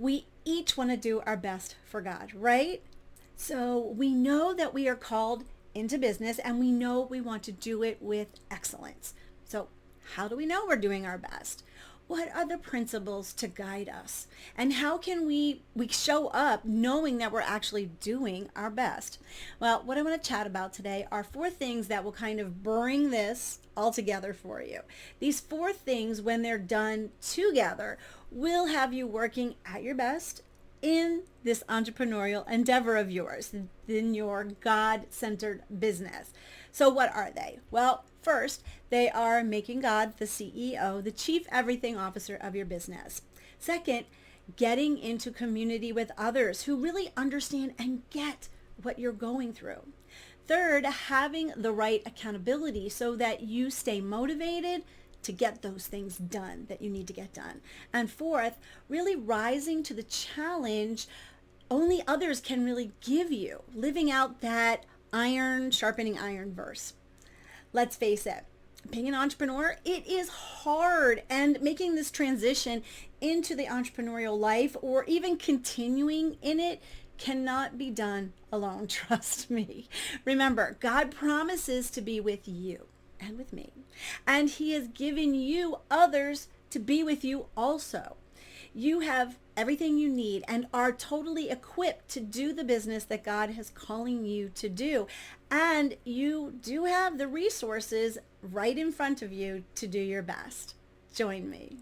we each want to do our best for God, right? So we know that we are called into business and we know we want to do it with excellence. So how do we know we're doing our best? What are the principles to guide us? And how can we show up knowing that we're actually doing our best? Well, what I want to chat about today are 4 things that will kind of bring this all together for you. These 4 things, when they're done together, will have you working at your best in this entrepreneurial endeavor of yours, in your God-centered business. So what are they? Well, first, they are making God the CEO, the chief everything officer of your business. Second, getting into community with others who really understand and get what you're going through. Third, having the right accountability so that you stay motivated to get those things done that you need to get done. And fourth, really rising to the challenge only others can really give you, living out that iron sharpening iron verse. Let's face it, being an entrepreneur, it is hard, and making this transition into the entrepreneurial life or even continuing in it cannot be done alone. Trust me. Remember, God promises to be with you and with me, and he has given you others to be with you also. You have everything you need and are totally equipped to do the business that God is calling you to do. And you do have the resources right in front of you to do your best. Join me.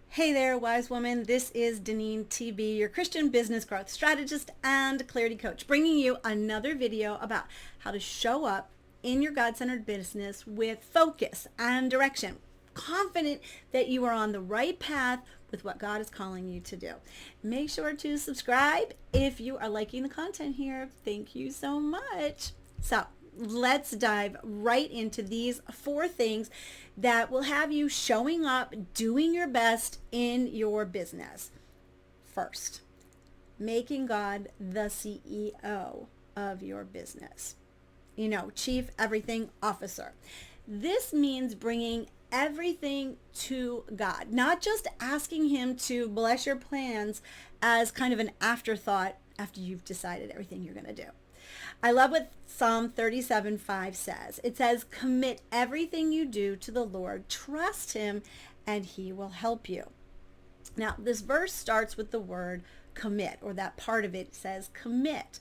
Hey there, wise woman. This is DeneenTB, your Christian business growth strategist and clarity coach, bringing you another video about how to show up in your God-centered business with focus and direction, confident that you are on the right path with what God is calling you to do. Make sure to subscribe if you are liking the content here. Thank you so much. So let's dive right into these 4 things that will have you showing up, doing your best in your business. First, making God the CEO of your business. Chief everything officer. This means bringing everything to God, not just asking him to bless your plans as kind of an afterthought after you've decided everything you're going to do. I love what Psalm 37:5 says. It says, commit everything you do to the Lord, trust him, and he will help you. Now, this verse starts with the word commit, or that part of it says commit.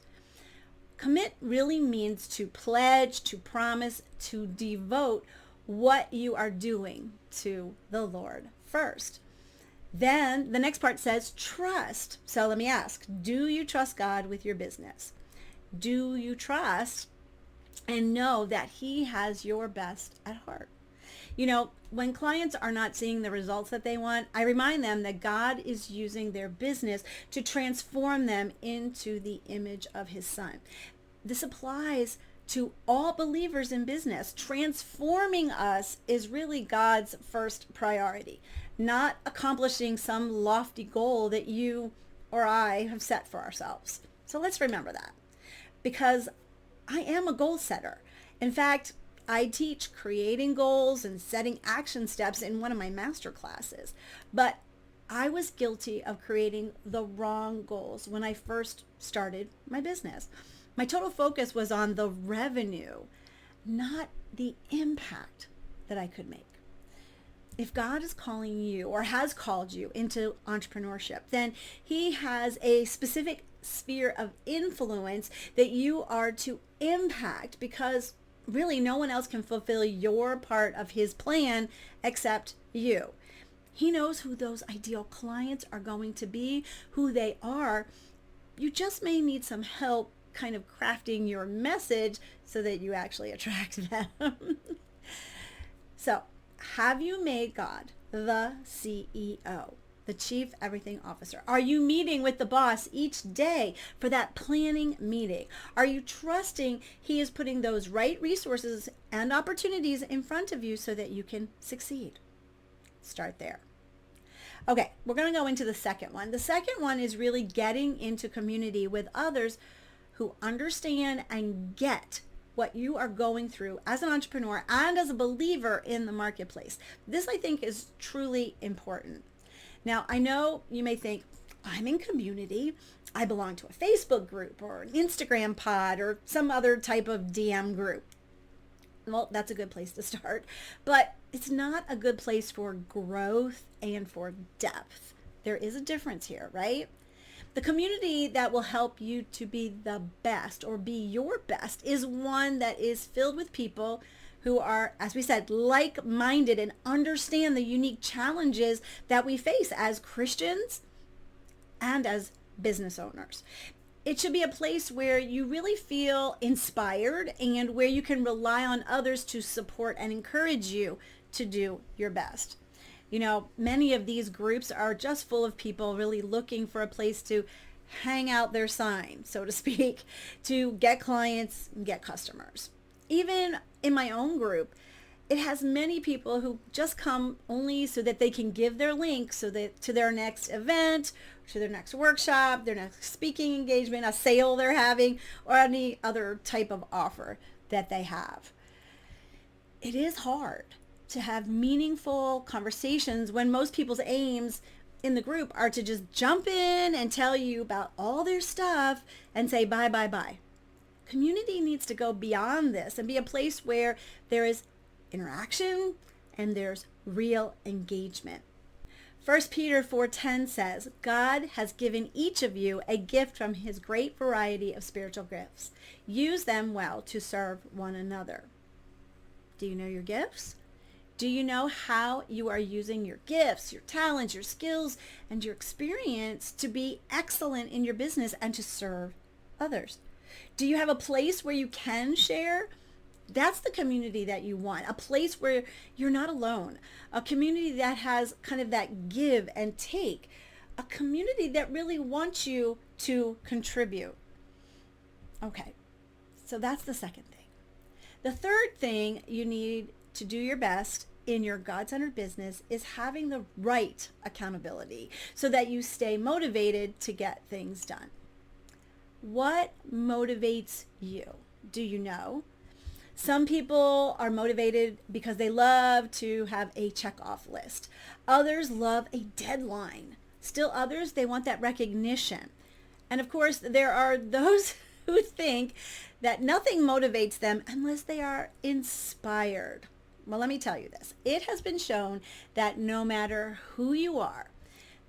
Commit really means to pledge, to promise, to devote what you are doing to the Lord first. Then the next part says trust. So let me ask, do you trust God with your business? Do you trust and know that he has your best at heart? When clients are not seeing the results that they want, I remind them that God is using their business to transform them into the image of his son. This applies to all believers in business. Transforming us is really God's first priority, not accomplishing some lofty goal that you or I have set for ourselves. So let's remember that, because I am a goal setter. In fact, I teach creating goals and setting action steps in one of my master classes, but I was guilty of creating the wrong goals when I first started my business. My total focus was on the revenue, not the impact that I could make. If God is calling you or has called you into entrepreneurship, then he has a specific sphere of influence that you are to impact, because really no one else can fulfill your part of his plan except you. He knows who those ideal clients are going to be, who they are. You just may need some help kind of crafting your message so that you actually attract them. So, have you made God the CEO, the Chief Everything Officer? Are you meeting with the boss each day for that planning meeting? Are you trusting he is putting those right resources and opportunities in front of you so that you can succeed? Start there. Okay, we're going to go into the second one. The second one is really getting into community with others who understand and get what you are going through as an entrepreneur and as a believer in the marketplace. This, I think, is truly important. Now, I know you may think, I'm in community. I belong to a Facebook group or an Instagram pod or some other type of DM group. Well, that's a good place to start, but it's not a good place for growth and for depth. There is a difference here, right? The community that will help you to be the best or be your best is one that is filled with people who are, as we said, like-minded and understand the unique challenges that we face as Christians and as business owners. It should be a place where you really feel inspired and where you can rely on others to support and encourage you to do your best. You know, many of these groups are just full of people really looking for a place to hang out their sign, so to speak, to get clients and get customers. Even in my own group, it has many people who just come only so that they can give their link so that to their next event, to their next workshop, their next speaking engagement, a sale they're having, or any other type of offer that they have. It is hard to have meaningful conversations when most people's aims in the group are to just jump in and tell you about all their stuff and say bye, bye, bye. Community needs to go beyond this and be a place where there is interaction and there's real engagement. 1 Peter 4:10 says, God has given each of you a gift from his great variety of spiritual gifts. Use them well to serve one another. Do you know your gifts? Do you know how you are using your gifts, your talents, your skills, and your experience to be excellent in your business and to serve others? Do you have a place where you can share? That's the community that you want, a place where you're not alone, a community that has kind of that give and take, a community that really wants you to contribute. Okay, so that's the second thing. The third thing you need to do your best in your God-centered business is having the right accountability so that you stay motivated to get things done. What motivates you? Do you know? Some people are motivated because they love to have a check-off list. Others love a deadline. Still others, they want that recognition. And of course, there are those who think that nothing motivates them unless they are inspired. Well, let me tell you this. It has been shown that no matter who you are,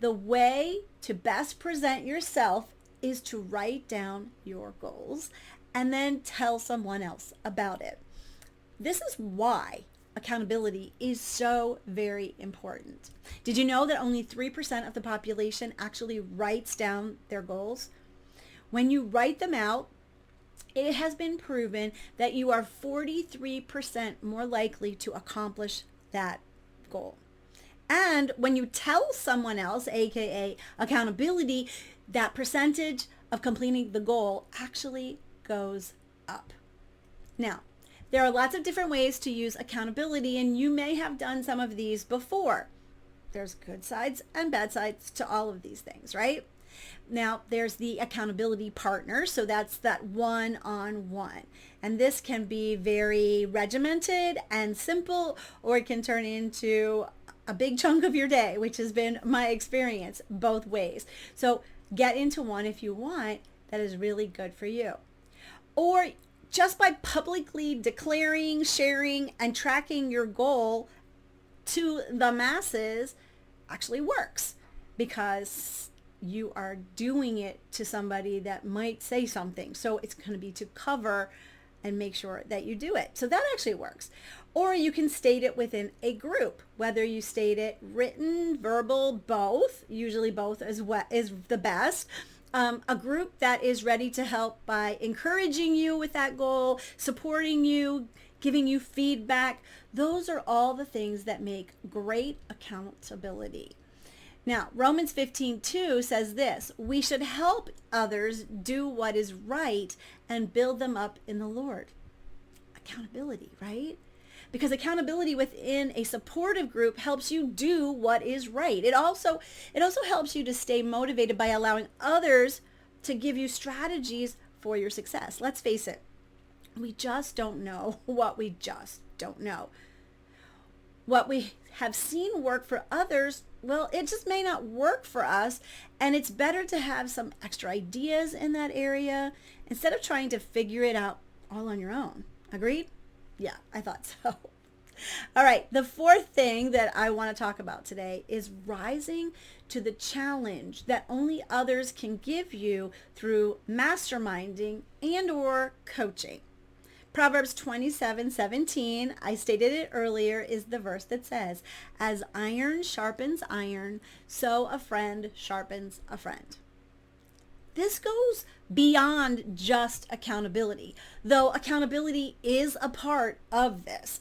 the way to best present yourself is to write down your goals and then tell someone else about it. This is why accountability is so very important. Did you know that only 3% of the population actually writes down their goals? When you write them out, it has been proven that you are 43% more likely to accomplish that goal. And when you tell someone else, aka accountability, that percentage of completing the goal actually goes up. Now, there are lots of different ways to use accountability, and you may have done some of these before. There's good sides and bad sides to all of these things, right? Now, there's the accountability partner, so that's that one-on-one. And this can be very regimented and simple, or it can turn into a big chunk of your day, which has been my experience both ways. So get into one if you want that is really good for you. Or just by publicly declaring, sharing, and tracking your goal to the masses actually works because you are doing it to somebody that might say something. So it's going to be to cover and make sure that you do it. So that actually works. Or you can state it within a group, whether you state it written, verbal, both. Usually both is the best. A group that is ready to help by encouraging you with that goal, supporting you, giving you feedback. Those are all the things that make great accountability. Now, Romans 15:2 says this: we should help others do what is right and build them up in the Lord. Accountability, right? Because accountability within a supportive group helps you do what is right. It also helps you to stay motivated by allowing others to give you strategies for your success. Let's face it, We just don't know what we just don't know. What we have seen work for others, well, it just may not work for us. And it's better to have some extra ideas in that area instead of trying to figure it out all on your own. Agreed? Yeah, I thought so. All right, the fourth thing that I want to talk about today is rising to the challenge that only others can give you through masterminding and or coaching. Proverbs 27:17, I stated it earlier, is the verse that says, "As iron sharpens iron, so a friend sharpens a friend." This goes beyond just accountability, though accountability is a part of this.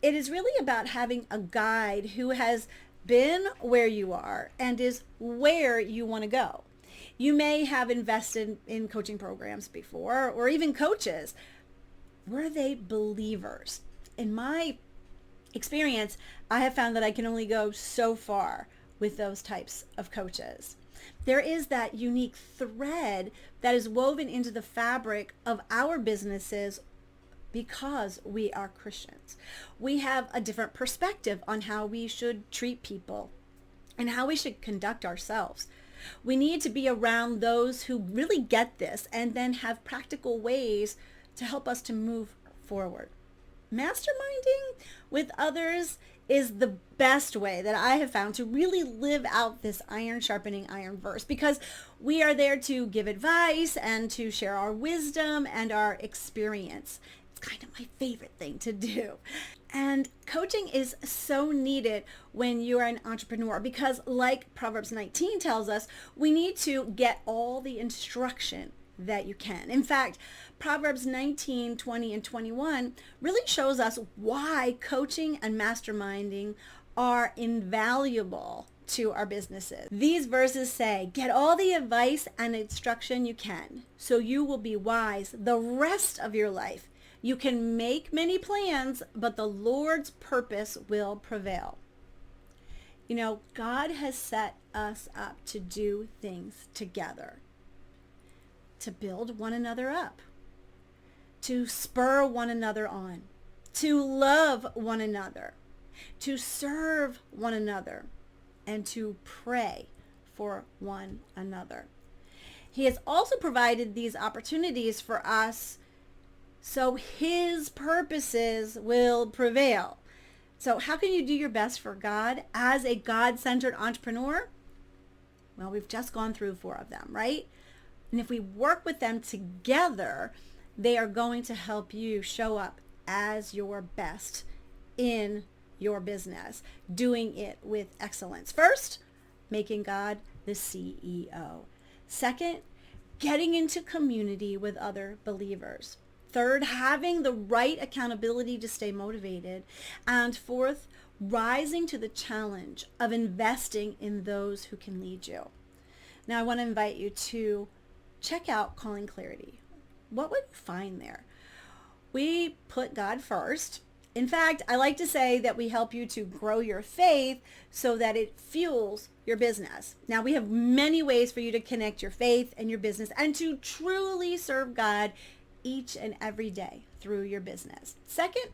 It is really about having a guide who has been where you are and is where you want to go. You may have invested in coaching programs before, or even coaches. Were they believers? In my experience, I have found that I can only go so far with those types of coaches. There is that unique thread that is woven into the fabric of our businesses because we are Christians. We have a different perspective on how we should treat people and how we should conduct ourselves. We need to be around those who really get this and then have practical ways to help us to move forward. Masterminding with others is the best way that I have found to really live out this iron sharpening iron verse, because we are there to give advice and to share our wisdom and our experience. It's kind of my favorite thing to do. And coaching is so needed when you are an entrepreneur because, like Proverbs 19 tells us, we need to get all the instruction that you can. In fact, Proverbs 19, 20, and 21 really shows us why coaching and masterminding are invaluable to our businesses. These verses say, "Get all the advice and instruction you can, so you will be wise the rest of your life. You can make many plans, but the Lord's purpose will prevail." You know, God has set us up to do things together, to build one another up, to spur one another on, to love one another, to serve one another, and to pray for one another. He has also provided these opportunities for us so his purposes will prevail. So how can you do your best for God as a God-centered entrepreneur? Well, we've just gone through 4 of them, right? And if we work with them together, they are going to help you show up as your best in your business, doing it with excellence. First, making God the CEO. Second, getting into community with other believers. Third, having the right accountability to stay motivated. And fourth, rising to the challenge of investing in those who can lead you. Now, I want to invite you to check out Calling Clarity. What would you find there? We put God first. In fact, I like to say that we help you to grow your faith so that it fuels your business. Now, we have many ways for you to connect your faith and your business and to truly serve God each and every day through your business. Second,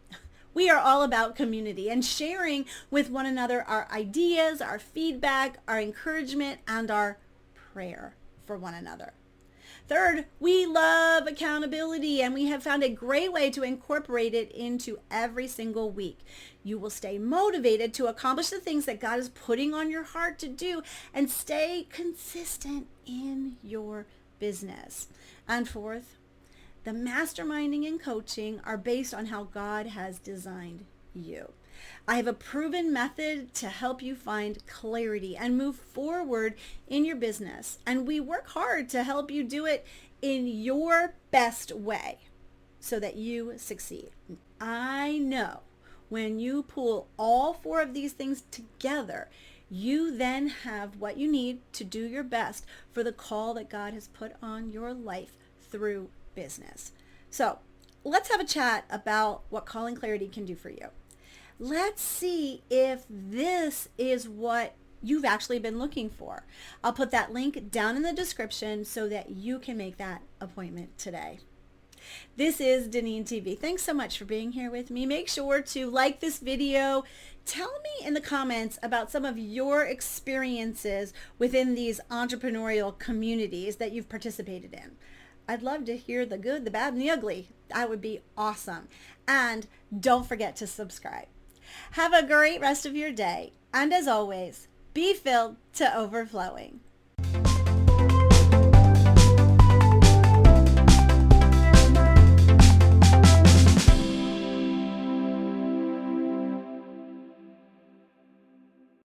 we are all about community and sharing with one another our ideas, our feedback, our encouragement, and our prayer for one another. Third, we love accountability, and we have found a great way to incorporate it into every single week. You will stay motivated to accomplish the things that God is putting on your heart to do and stay consistent in your business. And fourth, the masterminding and coaching are based on how God has designed you. I have a proven method to help you find clarity and move forward in your business. And we work hard to help you do it in your best way so that you succeed. I know when you pull all 4 of these things together, you then have what you need to do your best for the call that God has put on your life through business. So let's have a chat about what Calling Clarity can do for you. Let's see if this is what you've actually been looking for. I'll put that link down in the description so that you can make that appointment today. This is DeneenTB. Thanks so much for being here with me. Make sure to like this video. Tell me in the comments about some of your experiences within these entrepreneurial communities that you've participated in. I'd love to hear the good, the bad, and the ugly. That would be awesome. And don't forget to subscribe. Have a great rest of your day. And as always, be filled to overflowing.